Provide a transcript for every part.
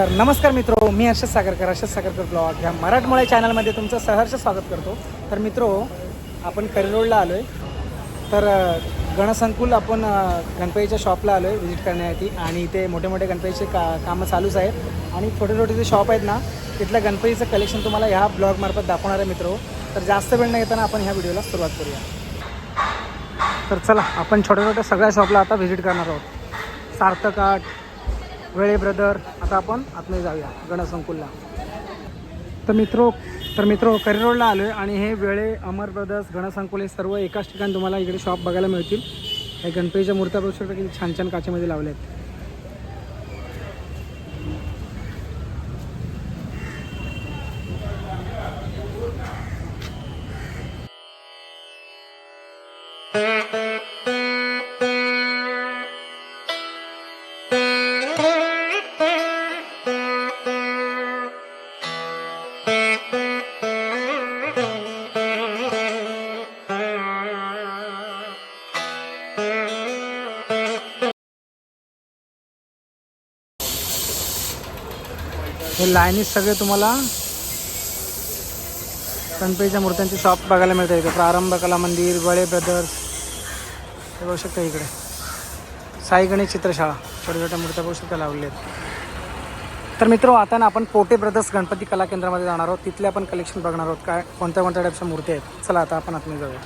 तर नमस्कार मित्रो, मी हर्षद सागरकर ब्लॉग ह्या मराठमोळ्या चॅनलमध्ये तुमचं सहर्ष स्वागत करतो. तर मित्रो, आपण करी रोडला आलो आहे. तर गणसंकुल आपण गणपतीच्या शॉपला आलो आहे व्हिजिट करण्यासाठी. आणि इथे मोठे मोठे गणपतीचे कामं चालूच आहेत आणि छोटे छोटे जे शॉप आहेत ना, तिथलं गणपतीचं कलेक्शन तुम्हाला ह्या ब्लॉगमार्फत दाखवणार आहे मित्रो. तर जास्त वेळ न घेताना आपण ह्या व्हिडिओला सुरुवात करूया. तर चला, आपण छोट्या छोट्या सगळ्या शॉपला आता व्हिजिट करणार आहोत. सार्थक आर्ट, वेळे ब्रदर. आता आपण आतमध्ये जाऊया गणसंकुलला. तर मित्रो करी रोडला आलो आहे आणि हे वेळे, अमर ब्रदर्स, गणसंकुल हे सर्व एकाच ठिकाणी तुम्हाला इकडे शॉप बघायला मिळतील. हे गणपतीच्या मूर्त्या बघू शकता किती छान छान काचेमध्ये लावले आहेत. हे लाईनीत सगळे तुम्हाला गणपतीच्या मूर्त्यांचे शॉप बघायला मिळतात. इथे प्रारंभ कला मंदिर, वळे ब्रदर्स हे बघू शकता. इकडे साई गणेश चित्रशाळा, छोट्या छोट्या मूर्त्या बघू शकता लावलेल्या आहेत. तर मित्रो, आता ना आपण पोटे ब्रदर्स गणपती कला केंद्रामध्ये जाणार आहोत. तिथले आपण कलेक्शन बघणार आहोत, काय कोणत्या कोणत्या टाईपच्या मूर्ती आहेत. चला आता आपण आतमध्ये जाऊया.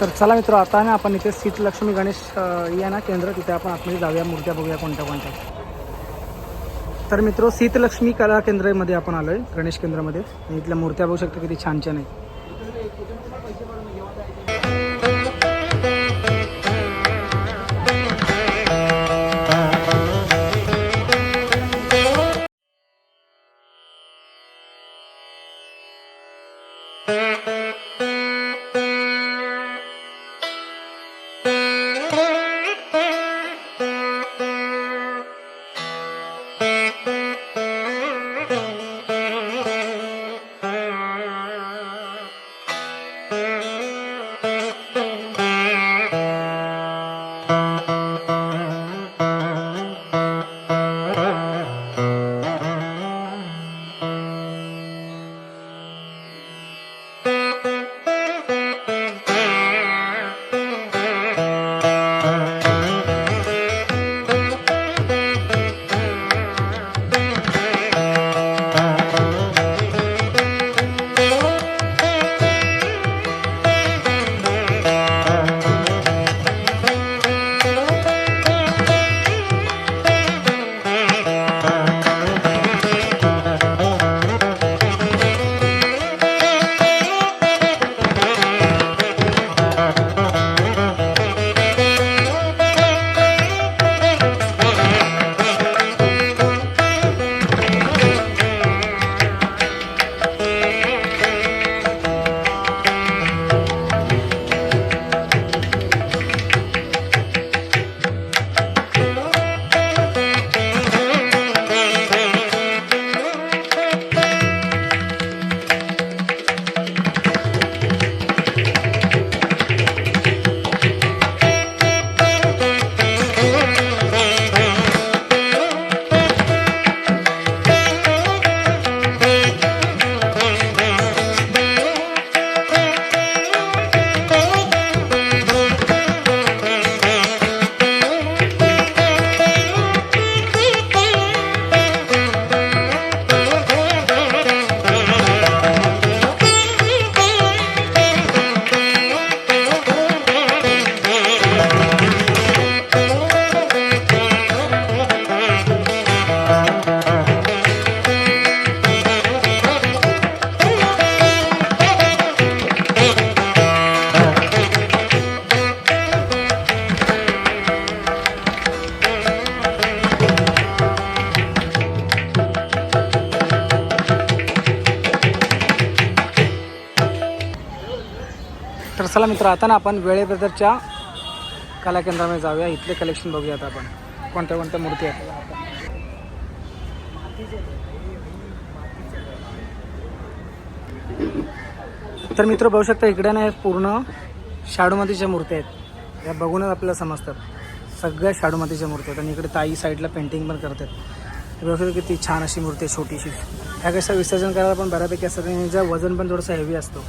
तर चला मित्र, आता ना आपण इथे शीतलक्ष्मी गणेश या ना केंद्र, तिथे आपण आतमध्ये जाऊया, मूर्त्या बघूया कोणत्या कोणत्या. तर मित्रो, शीतलक्ष्मी कला केंद्रामध्ये आपण आलो आहे, गणेश केंद्रामध्ये. आणि इथल्या मूर्त्या बघू शकता किती छान छान आहेत. तर तर चला मित्र, आता ना आपण वेळे ब्रदरच्या कला केंद्रामध्ये जाऊया. इथले कलेक्शन बघूयात आपण कोणत्या कोणत्या मूर्ती आहेत. तर मित्र बघू शकता इकडे ना पूर्ण शाडूमातीच्या मूर्ती आहेत. या बघूनच आपल्याला समजतात सगळ्या शाडूमातीच्या मूर्ती आहेत. आणि इकडे ताई साईडला पेंटिंग पण करतात. बघू शकता किती छान अशी मूर्ती आहे छोटीशी. ह्या कसं विसर्जन करायला पण बऱ्यापैकी असतात आणि ह्याचं वजन पण थोडंसं हेवी असतो.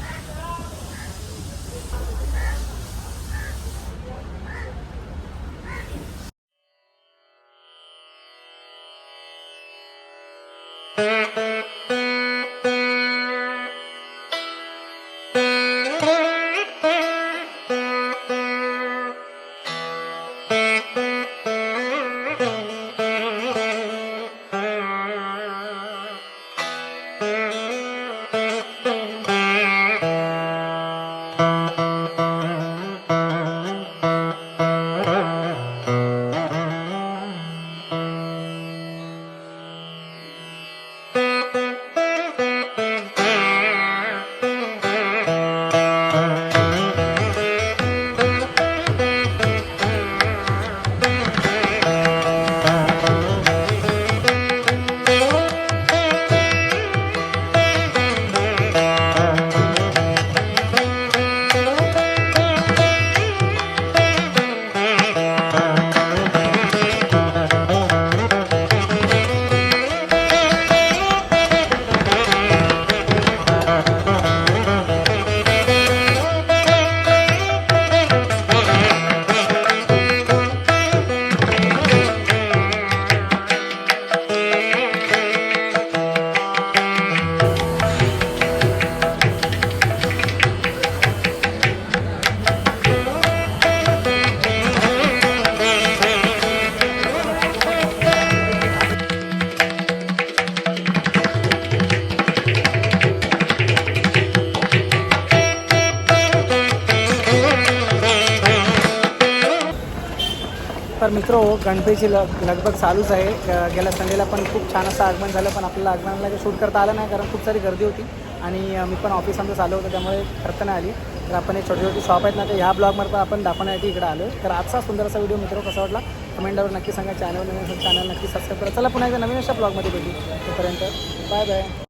तर मित्र गणपतीची लगबग चालूच आहे. गेल्या संडेला पण खूप छान असं आगमन झालं, पण आपल्याला आगमनाला काही शूट करता आलं नाही कारण खूप सारी गर्दी होती आणि मी पण ऑफिस आमचं चालू होतं त्यामुळे करता नाही आली. तर आपण एक छोटी छोटी शॉप आहेत ना, तर ह्या ब्लॉगमध्ये पण आपण दाखवण्यासाठी इकडे आलो. तर आजचा सुंदर असा व्हिडिओ मित्र कसा वाटला कमेंटवर नक्की सांगा. चॅनल नवीन असेल चॅनल नक्की सबस्क्राईब करा. चला पुन्हा एकदा नवीन अशा ब्लॉगमध्ये भेटू. तोपर्यंत बाय बाय.